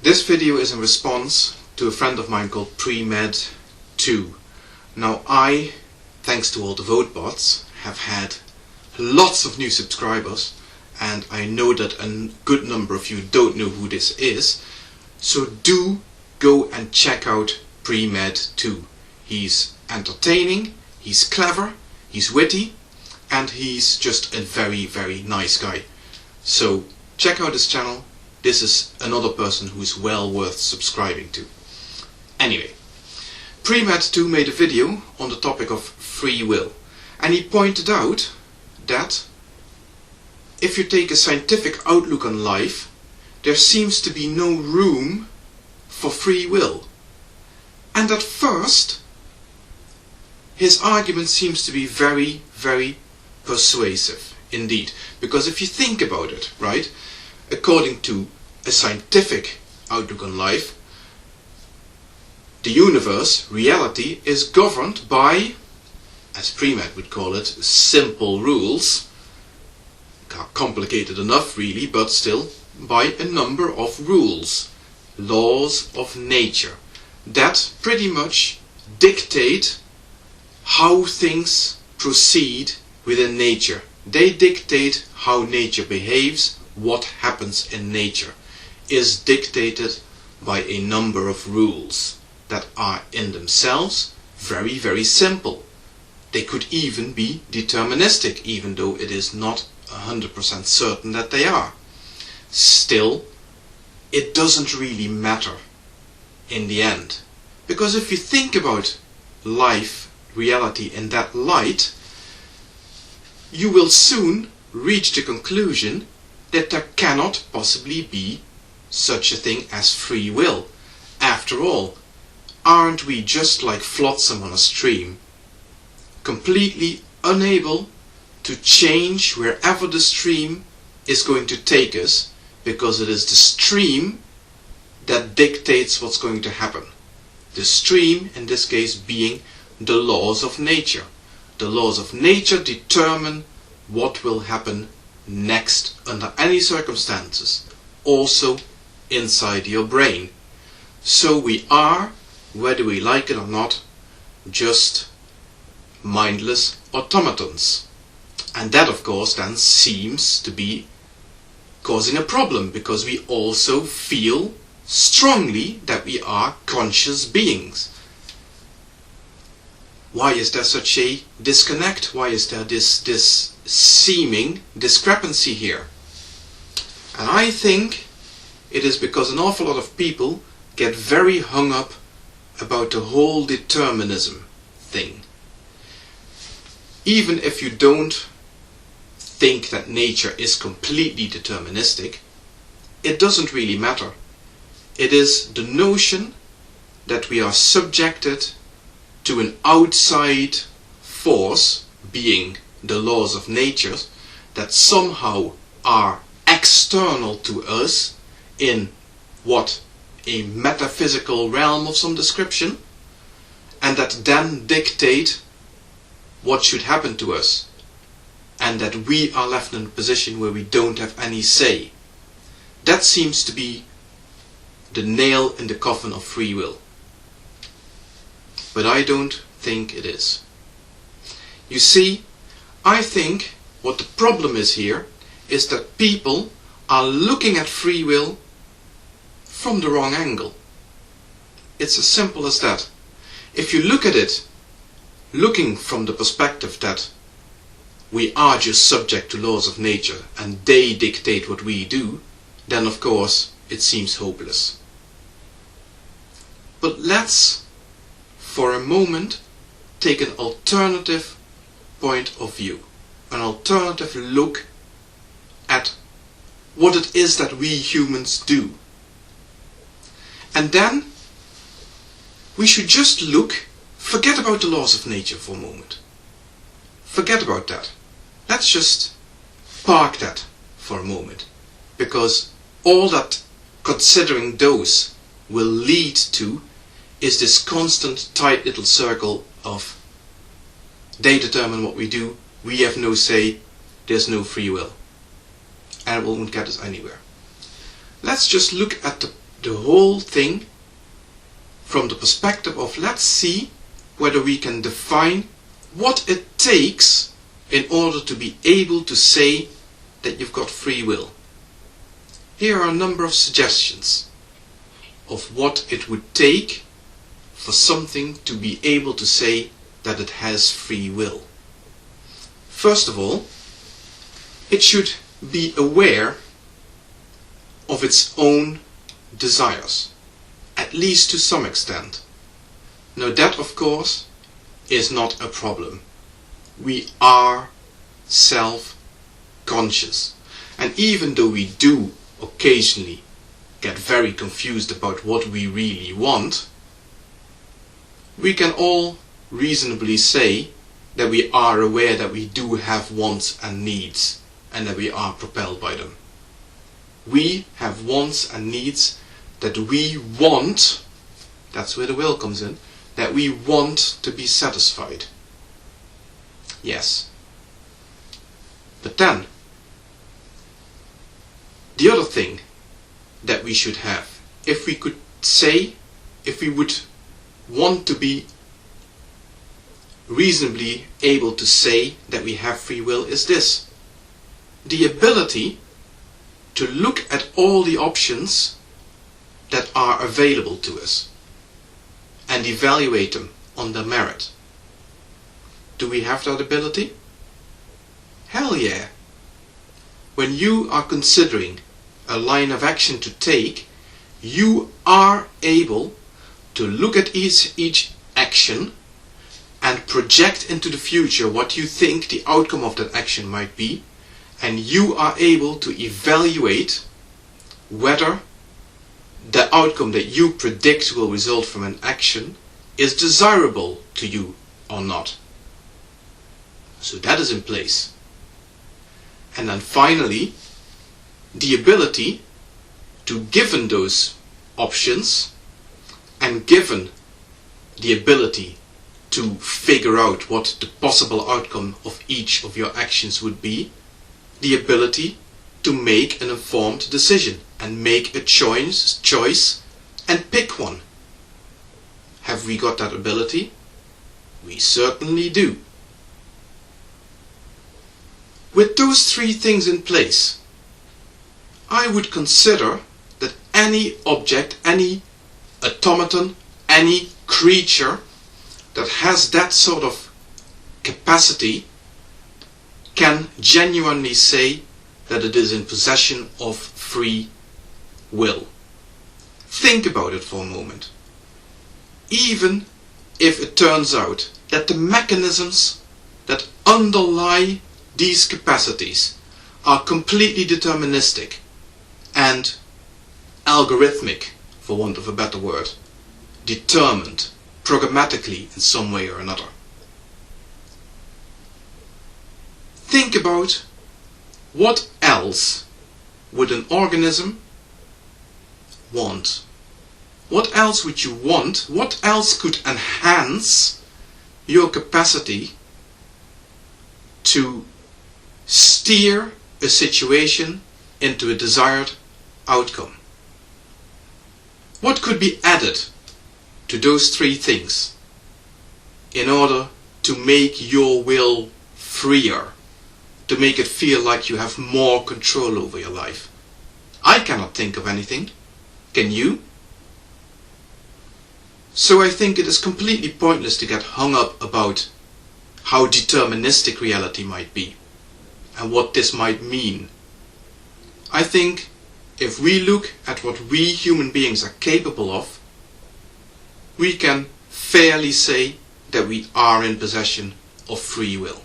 This video is in response to a friend of mine called Premed2. Now I, thanks to all the vote bots, have had lots of new subscribers, and I know that a good number of you don't know who this is, so do go and check out Premed2. He's entertaining, he's clever, he's witty, and he's just a very, very nice guy. So check out his channel. This is another person who is well worth subscribing to. Anyway, Premed2 made a video on the topic of free will, and he pointed out that if you take a scientific outlook on life, there seems to be no room for free will. And at first, his argument seems to be very, very persuasive indeed. Because if you think about it, right, according to a scientific outlook on life, the universe, reality, is governed by, as Premed would call it, simple rules. Complicated enough really, but still, by a number of rules, laws of nature, that pretty much dictate how things proceed within nature. They dictate how nature behaves. What happens in nature is dictated by a number of rules that are in themselves very, very simple. They could even be deterministic, even though it is not 100% certain that they are. Still, it doesn't really matter in the end. Because if you think about life, reality in that light, you will soon reach the conclusion that there cannot possibly be such a thing as free will. After all, aren't we just like flotsam on a stream, completely unable to change wherever the stream is going to take us, because it is the stream that dictates what's going to happen. The stream, in this case, being the laws of nature. The laws of nature determine what will happen next under any circumstances, also inside your brain. So we are, whether we like it or not, just mindless automatons. And that, of course, then seems to be causing a problem, because we also feel strongly that we are conscious beings. Why is there such a disconnect? Why is there this seeming discrepancy here? And I think it is because an awful lot of people get very hung up about the whole determinism thing. Even if you don't think that nature is completely deterministic, it doesn't really matter. It is the notion that we are subjected to an outside force, being the laws of nature, that somehow are external to us in what? A metaphysical realm of some description, and that then dictate what should happen to us, and that we are left in a position where we don't have any say. That seems to be the nail in the coffin of free will. But I don't think it is. You see, I think what the problem is here is that people are looking at free will from the wrong angle. It's as simple as that. If you look at it looking from the perspective that we are just subject to laws of nature and they dictate what we do, then of course it seems hopeless. But let's, for a moment, take an alternative point of view, an alternative look at what it is that we humans do. And then we should just look, forget about the laws of nature for a moment. Forget about that. Let's just park that for a moment, because all that considering those will lead to is this constant tight little circle of they determine what we do, we have no say, there's no free will, and it won't get us anywhere. Let's just look at the whole thing from the perspective of let's see whether we can define what it takes in order to be able to say that you've got free will. Here are a number of suggestions of what it would take for something to be able to say that it has free will. First of all, it should be aware of its own desires, at least to some extent. Now that, of course, is not a problem. We are self-conscious, and even though we do occasionally get very confused about what we really want, we can all reasonably say that we are aware that we do have wants and needs, and that we are propelled by them. We have wants and needs that we want, that's where the will comes in, that we want to be satisfied. Yes. But then, the other thing that we should have, if we could say, if we would want to be reasonably able to say that we have free will, is this: the ability to look at all the options that are available to us and evaluate them on their merit. Do we have that ability? Hell yeah! When you are considering a line of action to take, you are able to look at each action and project into the future what you think the outcome of that action might be, and you are able to evaluate whether the outcome that you predict will result from an action is desirable to you or not. So that is in place. And then finally, the ability to, given those options and given the ability to figure out what the possible outcome of each of your actions would be, the ability to make an informed decision and make a choice and pick one. Have we got that ability? We certainly do. With those three things in place, I would consider that any object, any automaton, any creature that has that sort of capacity can genuinely say that it is in possession of free will. Think about it for a moment. Even if it turns out that the mechanisms that underlie these capacities are completely deterministic and algorithmic, for want of a better word, determined programmatically in some way or another. Think about what else would an organism want? What else would you want? What else could enhance your capacity to steer a situation into a desired outcome? What could be added to those three things in order to make your will freer, to make it feel like you have more control over your life? I cannot think of anything. Can you? So I think it is completely pointless to get hung up about how deterministic reality might be and what this might mean. I think if we look at what we human beings are capable of, we can fairly say that we are in possession of free will.